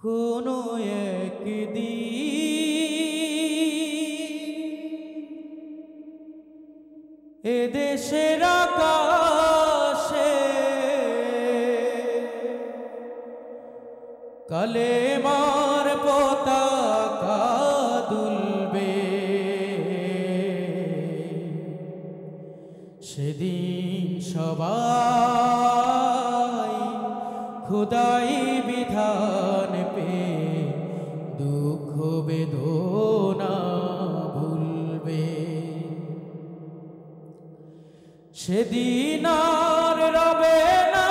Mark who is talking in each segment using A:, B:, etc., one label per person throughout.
A: কোনো একদিন এদেশের আকাশে কালেমার পতাকা দুলবে, সেদিন সবাই খোদাই বিধান পে দুঃখ বেদনা ভুলবে। সেদিন আর রবে না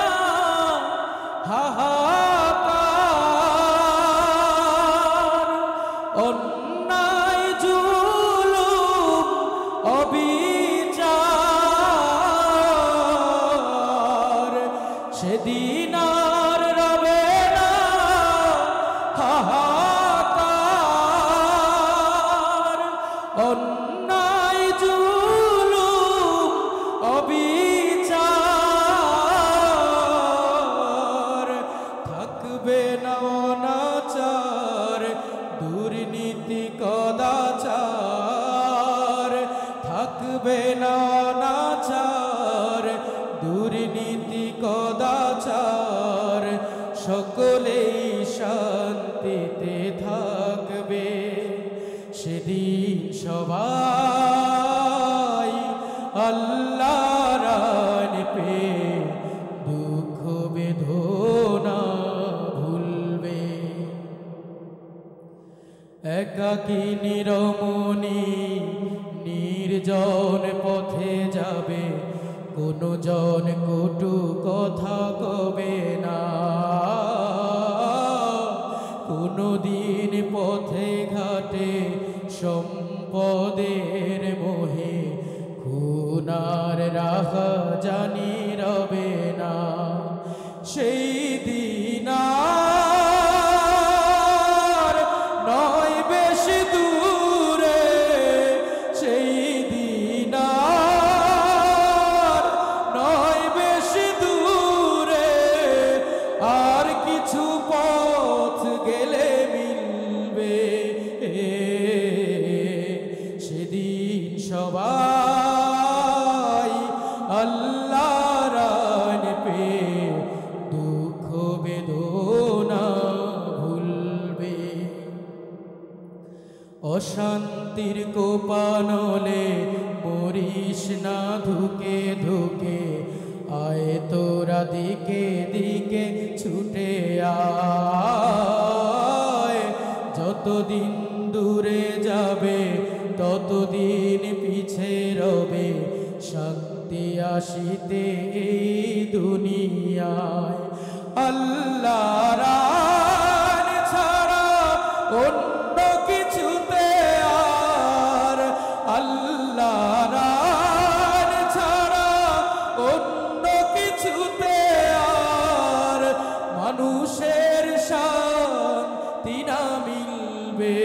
A: হাহাকার, অন্যায় জুলুম অবিচার। সেদিন আর রবে না হাহাকার, অন্যায় জুলুম অবিচার। থাকবে না অনাচার, দুর্নীতি কদাচার। থাকবে না অনাচার, দুর্নীতি কদাচার। সকলেই শান্তিতে থাকবে, সেদিন সবাই আল্লাহর আইন দুঃখ বেদনা ভুলবে। একাকী নিরমণি নির্জন পথে যাবে, কোনো জন কটু কথা কবে না। কোনো দিন পথে ঘাটে সম্পদের মোহে খুনার রাহা জানি রবে না। সেই দিন আর নয় বেশি দূরে, সেই দিন আর নয় বেশি দূরে। আর কিছু পথ গেলে মিলবে, সেদিন সবাই আল্লাহর আইন পে দুঃখ বেদনা ভুলবে। অশান্তির কোপানলে মরিস না ধুকে ধুকে, আয় তোরা দিকে দিকে ছুটে আয়। যতদিন দূরে যাবে ততদিন পিছে রবে, শান্তি আসিতে এই দুনিয়ায়। আল্লাহর আইন ছাড়া অন্য কিছুতে আর, আল্লাহর আইন ছাড়া অন্য কিছুতে আর মানুষের শান্তি না মিলবে।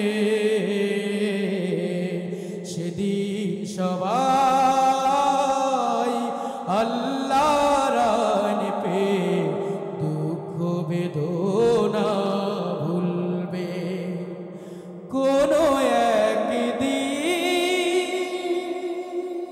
A: সেদিন সবাই